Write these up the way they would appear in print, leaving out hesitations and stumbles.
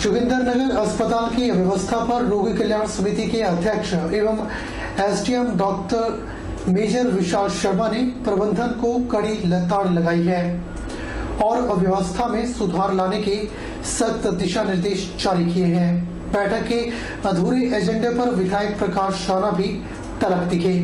जोगिंदरनगर अस्पताल की व्यवस्था पर रोगी कल्याण समिति के अध्यक्ष एवं SDM doctor major Vishal Sharma ने प्रबंधन को कड़ी लताड़ लगाई है और अव्यवस्था में सुधार लाने के सख्त दिशा निर्देश जारी किए हैं। बैठक के अधूरे एजेंडे पर विधायक प्रकाश राणा भी तलब दिखे।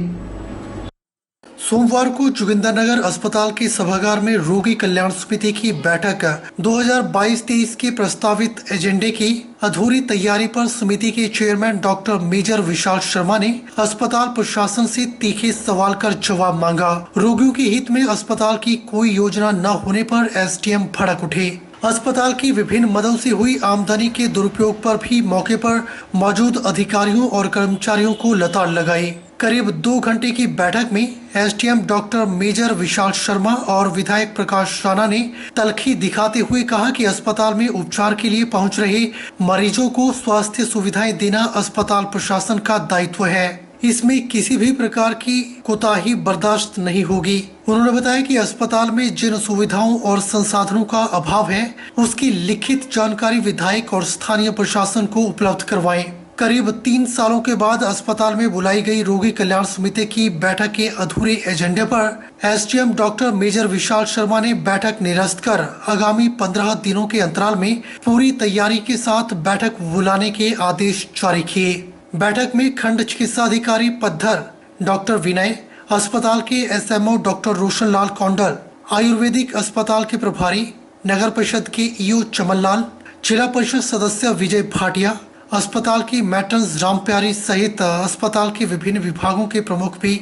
सोमवार को जोगिंदरनगर अस्पताल के सभागार में रोगी कल्याण समिति की बैठक 2022-23 के प्रस्तावित एजेंडे की अधूरी तैयारी पर समिति के chairman doctor major Vishal Sharma ने अस्पताल प्रशासन से तीखे सवाल कर जवाब मांगा। रोगियों के हित में अस्पताल की कोई योजना न होने पर एसडीएम भड़क उठे। अस्पताल की विभिन्न मदों से हुई आमदनी के दुरुपयोग पर भी मौके पर मौजूद अधिकारियों और कर्मचारियों को लताड़ लगाई। करीब 2 घंटे की बैठक में SDM doctor major Vishal Sharma और विधायक प्रकाश राणा ने तल्खी दिखाते हुए कहा कि अस्पताल में उपचार के लिए पहुंच रहे मरीजों को स्वास्थ्य सुविधाएं देना अस्पताल प्रशासन का दायित्व है। इसमें किसी भी प्रकार की कोताही बर्दाश्त नहीं होगी। उन्होंने बताया कि अस्पताल में जिन सुविधाओं और संसाधनों का अभाव है उसकी लिखित जानकारी विधायक और स्थानीय प्रशासन को उपलब्ध करवाएं। करीब 3 सालों के बाद अस्पताल में बुलाई गई रोगी कल्याण समिति की बैठक के अधूरे एजेंडे पर SDM doctor major Vishal Sharma ने बैठक निरस्त कर आगामी 15 दिनों के अंतराल में पूरी तैयारी के साथ बैठक बुलाने के आदेश जारी किए। बैठक में खंड चिकित्सा अधिकारी पद्धर डॉक्टर विनय, अस्पताल के एसएमओ डॉक्टर रोशन लाल कौंडल, आयुर्वेदिक अस्पताल के प्रभारी, नगर परिषद के ईओ चमन लाल, जिला परिषद सदस्य विजय भाटिया, अस्पताल की मैट्रन्स राम प्यारी सहित अस्पताल के विभिन्न विभागों के प्रमुख भी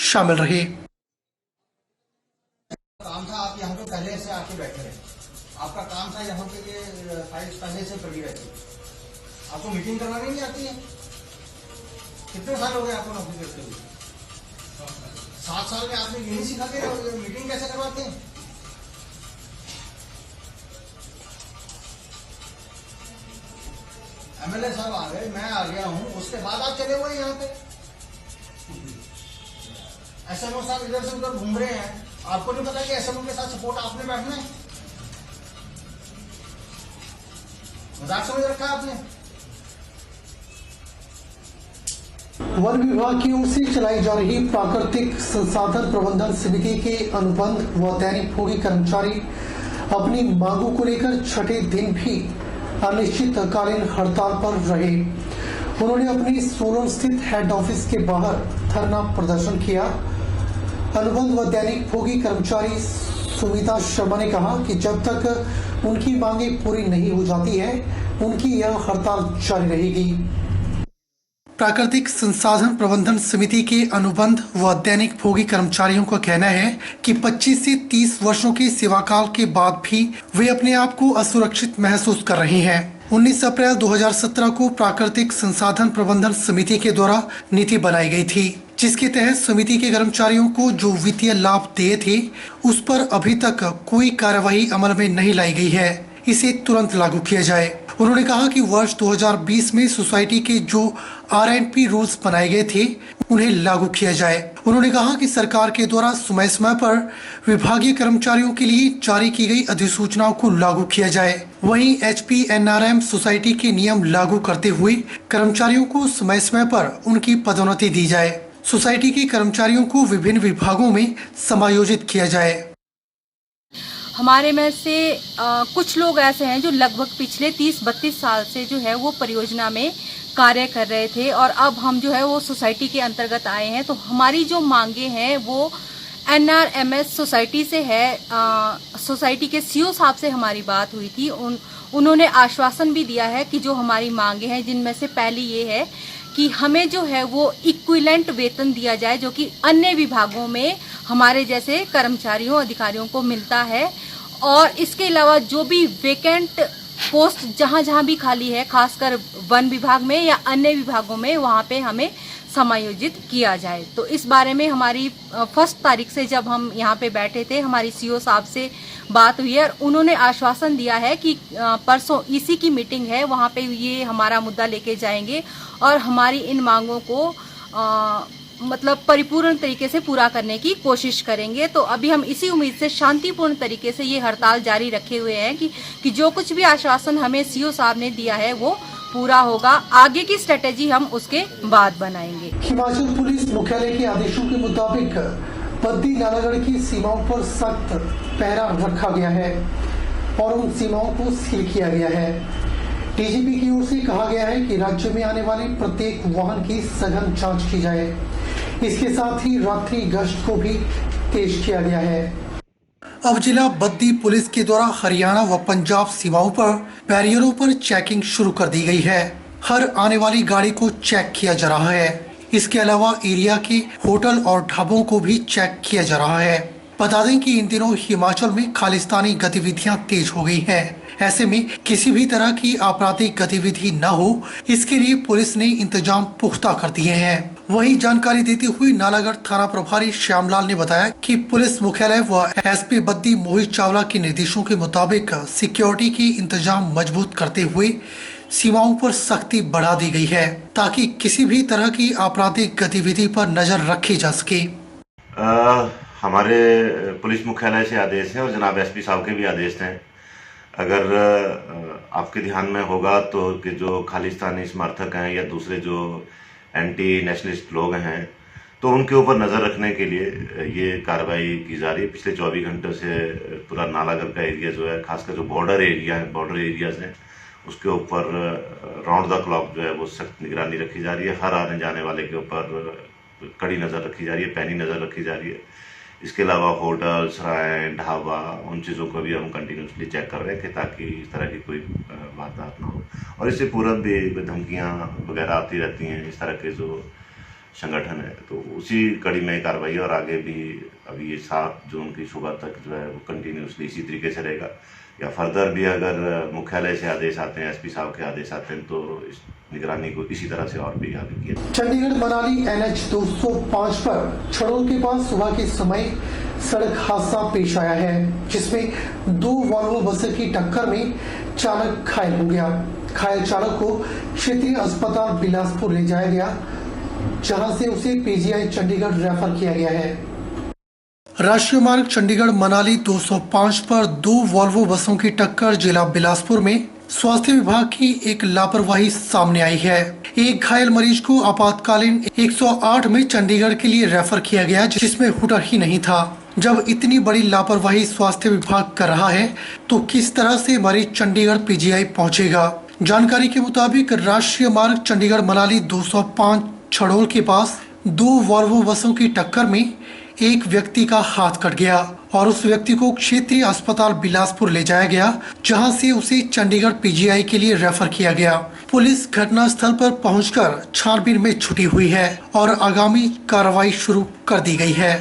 शामिल रहे। काम था, आप यहाँ पे पहले से आके बैठे रहे। आपका काम था यहाँ पे ये फाइल्स पहले से पड़ी रहती। आपको मीटिंग करवानी नहीं आती है? कितने साल हो गए आपको नौकरी करते हुए? 7 साल में आपने यही सिखा के मीटिंग कैसे करवाते हैं? एमएलए साहब आ गए, मैं आ गया हूँ, उसके बाद आप चले हुए यहाँ पे। एसएमओ साहब इधर से उधर घूम रहे हैं, आपको नहीं पता कि एसएमओ के साथ सपोर्ट आपने बैठना है? मजाक समझ रखा है आपने? वन विभाग की ओर से चलाई जा रही प्राकृतिक संसाधन प्रबंधन समिति के अनुबंध व दैनिक भोगी कर्मचारी अपनी मांगों को लेकर छठे दिन भी अनिश्चितकालीन हड़ताल पर रहे। उन्होंने अपनी सोलन स्थित हेड ऑफिस के बाहर धरना प्रदर्शन किया। अनुबंध व दैनिक भोगी कर्मचारी सुमिता शर्मा ने कहा कि जब तक उनकी मांगे पूरी नहीं हो जाती है उनकी यह हड़ताल जारी रहेगी। प्राकृतिक संसाधन प्रबंधन समिति के अनुबंध व दैनिक भोगी कर्मचारियों का कहना है कि 25 से 30 वर्षों के सेवाकाल के बाद भी वे अपने आप को असुरक्षित महसूस कर रहे हैं। 19 अप्रैल 2017 को प्राकृतिक संसाधन प्रबंधन समिति के द्वारा नीति बनाई गई थी, जिसके तहत समिति के कर्मचारियों को जो वित्तीय लाभ दिए थे उस पर अभी तक कोई कार्यवाही अमल में नहीं लाई गई है। इसे तुरंत लागू किया जाए। उन्होंने कहा कि वर्ष 2020 में सोसाइटी के जो RNP रूल्स बनाए गए थे उन्हें लागू किया जाए। उन्होंने कहा कि सरकार के द्वारा समय समय पर विभागीय कर्मचारियों के लिए जारी की गई अधिसूचनाओं को लागू किया जाए। वहीं HPNRM सोसाइटी के नियम लागू करते हुए कर्मचारियों को समय समय पर उनकी पदोन्नति दी जाए। सोसाइटी के कर्मचारियों को विभिन्न विभागों में समायोजित किया जाए। हमारे में से कुछ लोग ऐसे हैं जो लगभग पिछले 30-32 साल से जो है वो परियोजना में कार्य कर रहे थे और अब हम जो है वो सोसाइटी के अंतर्गत आए हैं। तो हमारी जो मांगे हैं वो NRMS सोसाइटी से है। सोसाइटी के CO साहब से हमारी बात हुई थी। उन्होंने आश्वासन भी दिया है कि जो हमारी मांगे हैं, जिनमें से पहली ये है कि हमें जो है वो इक्विवेलेंट वेतन दिया जाए जो कि अन्य विभागों में हमारे जैसे कर्मचारियों अधिकारियों को मिलता है। और इसके अलावा जो भी वेकेंट पोस्ट जहाँ भी खाली है, खासकर वन विभाग में या अन्य विभागों में, वहाँ पे हमें समायोजित किया जाए। तो इस बारे में हमारी 1 तारीख से जब हम यहाँ पे बैठे थे, हमारी CO साहब से बात हुई है और उन्होंने आश्वासन दिया है कि परसों EC की मीटिंग है, वहाँ पे ये हमारा मुद्दा लेके जाएंगे और हमारी इन मांगों को मतलब परिपूर्ण तरीके से पूरा करने की कोशिश करेंगे। तो अभी हम इसी उम्मीद से शांतिपूर्ण तरीके से ये हड़ताल जारी रखे हुए हैं कि जो कुछ भी आश्वासन हमें सीओ साहब ने दिया है वो पूरा होगा। आगे की स्ट्रेटेजी हम उसके बाद बनाएंगे। हिमाचल पुलिस मुख्यालय के आदेशों के मुताबिक बद्दी नालागढ़ की सीमाओं पर सख्त पहरा रखा गया है और उन सीमाओं को सील किया गया है। डीजीपी की ओर से कहा गया है कि राज्य में आने वाले प्रत्येक वाहन की सघन जांच की जाए। इसके साथ ही रात्रि गश्त को भी तेज किया गया है। अब जिला बद्दी पुलिस के द्वारा हरियाणा व पंजाब सीमाओं पर बैरियरों पर चेकिंग शुरू कर दी गई है। हर आने वाली गाड़ी को चेक किया जा रहा है। इसके अलावा एरिया के होटल और ढाबों को भी चेक किया जा रहा है। बता दें कि इन दिनों हिमाचल में खालिस्तानी गतिविधियां तेज हो गई हैं। ऐसे में किसी भी तरह की आपराधिक गतिविधि न हो, इसके लिए पुलिस ने इंतजाम पुख्ता कर दिए हैं। वहीं जानकारी देते हुए नालागढ़ थाना प्रभारी श्यामलाल ने बताया कि पुलिस मुख्यालय व एसपी बद्दी मोहित चावला के निर्देशों के मुताबिक सिक्योरिटी के इंतजाम मजबूत करते हुए सीमाओं पर सख्ती बढ़ा दी गई है ताकि किसी भी तरह की आपराधिक गतिविधि पर नजर रखी जा सके। हमारे पुलिस मुख्यालय से आदेश है और जनाब एसपी साहब के भी आदेश हैं। अगर आपके ध्यान में होगा तो कि जो खालिस्तानी समर्थक हैं या दूसरे जो एंटी नेशनलिस्ट लोग हैं तो उनके ऊपर नज़र रखने के लिए ये कार्रवाई की जा रही है। पिछले 24 घंटों से पूरा नालागढ़ का एरिया जो है, खासकर जो बॉर्डर एरियाज हैं उसके ऊपर राउंड द क्लॉक जो है वो सख्त निगरानी रखी जा रही है। हर आने जाने वाले के ऊपर कड़ी नज़र रखी जा रही है, पैनी नज़र रखी जा रही है। इसके अलावा होटल, सराय, ढाबा, उन चीज़ों को भी हम कंटिन्यूसली चेक कर रहे हैं कि ताकि इस तरह की कोई वारदात ना हो। और इससे पूर्व भी धमकियाँ वगैरह आती रहती हैं इस तरह के जो संगठन है, तो उसी कड़ी में कार्रवाई और आगे भी अभी ये 7 जून की सुबह तक जो है वो कंटिन्यूसली इसी तरीके से रहेगा। या फर्दर भी अगर मुख्यालय से आदेश आते हैं, एसपी साहब के आदेश आते हैं तो इस निगरानी को इसी तरह से और भी आगे किया। चंडीगढ़ मनाली NH 205 पर छड़ोल के पास सुबह के समय सड़क हादसा पेश आया है, जिसमें 2 वॉल्वो बसों की टक्कर में चालक घायल हो गया। घायल चालक को क्षेत्रीय अस्पताल बिलासपुर ले जाया गया, जहां से उसे PGI चंडीगढ़ रेफर किया गया है। राष्ट्रीय मार्ग चंडीगढ़ मनाली 205 पर 2 वॉल्वो बसों की टक्कर जिला बिलासपुर में स्वास्थ्य विभाग की एक लापरवाही सामने आई है। एक घायल मरीज को आपातकालीन 108 में चंडीगढ़ के लिए रेफर किया गया, जिसमें हुटर ही नहीं था। जब इतनी बड़ी लापरवाही स्वास्थ्य विभाग कर रहा है तो किस तरह से मरीज चंडीगढ़ PGI पहुंचेगा। जानकारी के मुताबिक राष्ट्रीय मार्ग चंडीगढ़ मनाली 205 छड़ोल के पास 2 वॉल्वो बसों की टक्कर में एक व्यक्ति का हाथ कट गया और उस व्यक्ति को क्षेत्रीय अस्पताल बिलासपुर ले जाया गया, जहां से उसे चंडीगढ़ PGI के लिए रेफर किया गया। पुलिस घटनास्थल पर पहुंचकर छानबीन में छुटी हुई है और आगामी कार्रवाई शुरू कर दी गई है।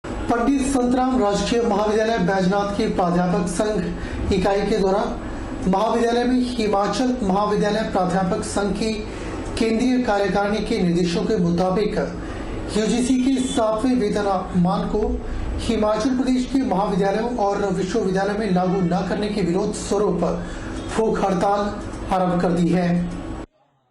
पंडित संतराम राजकीय महाविद्यालय बैजनाथ के प्राध्यापक संघ इकाई के द्वारा महाविद्यालय में हिमाचल महाविद्यालय प्राध्यापक संघ की केंद्रीय कार्यकारिणी के निर्देशों के मुताबिक UGC के 7वें वेतनमान को हिमाचल प्रदेश के महाविद्यालयों और विश्वविद्यालयों में लागू न करने के विरोध स्वरूप भूख हड़ताल आरंभ कर दी है।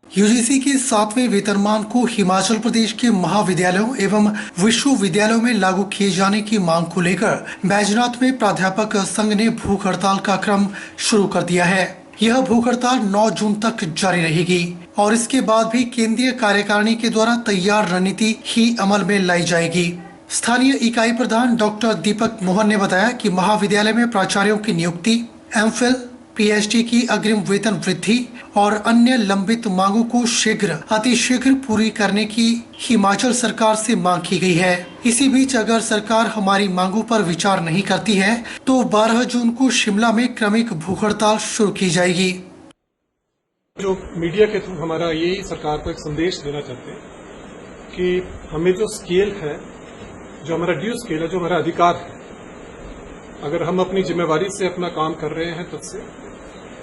UGC के 7वें वेतनमान को हिमाचल प्रदेश के महाविद्यालयों एवं विश्वविद्यालयों में लागू किए जाने की मांग को लेकर बैजनाथ में प्राध्यापक संघ ने भूख हड़ताल का क्रम शुरू कर दिया है। यह भूख हड़ताल 9 जून तक जारी रहेगी और इसके बाद भी केंद्रीय कार्यकारिणी के द्वारा तैयार रणनीति ही अमल में लाई जाएगी। स्थानीय इकाई प्रधान डॉक्टर दीपक मोहन ने बताया कि महाविद्यालय में प्राचार्यों की नियुक्ति, MPhil, PhD की अग्रिम वेतन वृद्धि और अन्य लंबित मांगों को अतिशीघ्र पूरी करने की हिमाचल सरकार से मांग की गई है। इसी बीच अगर सरकार हमारी मांगों पर विचार नहीं करती है तो 12 जून को शिमला में क्रमिक भूख हड़ताल शुरू की जाएगी। जो मीडिया के थ्रू हमारा यही सरकार को एक संदेश देना चाहते हैं कि हमें जो स्केल है, जो हमारा ड्यू स्केल है, जो हमारा अधिकार है, अगर हम अपनी जिम्मेवारी से अपना काम कर रहे हैं तब से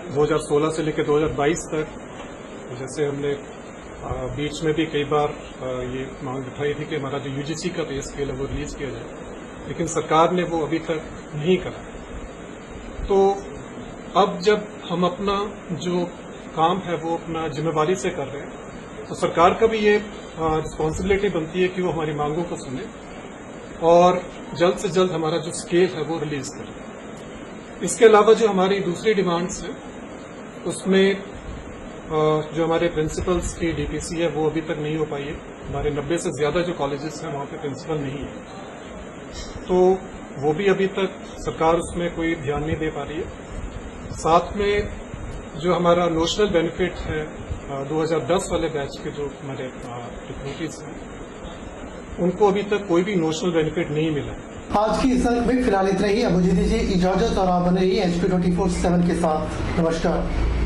2016 से लेकर 2022 तक, जैसे हमने बीच में भी कई बार ये मांग उठाई थी कि हमारा जो UGC का पे स्केल है वो रिलीज किया जाए, लेकिन सरकार ने वो अभी तक नहीं करा। तो अब जब हम अपना जो काम है वो अपना जिम्मेवारी से कर रहे हैं तो सरकार का भी ये रिस्पॉन्सिबिलिटी बनती है कि वो हमारी मांगों को सुने और जल्द से जल्द हमारा जो स्केल है वो रिलीज करें। इसके अलावा जो हमारी दूसरी डिमांड्स है उसमें जो हमारे प्रिंसिपल्स की डीपीसी है वो अभी तक नहीं हो पाई है। हमारे 90 से ज्यादा जो कॉलेजेस हैं वहाँ पे प्रिंसिपल नहीं है, तो वो भी अभी तक सरकार उसमें कोई ध्यान नहीं दे पा रही है। साथ में जो हमारा नोशनल बेनिफिट है 2010 वाले बैच के जो हमारे रिक्रूटीज हैं उनको अभी तक कोई भी नोशनल बेनिफिट नहीं मिला है। आज की इस अंक में फिलहाल इतना ही। अब मुझे दीजिए इजाजत और आप बने रहिए HP 24/7 के साथ। नमस्कार।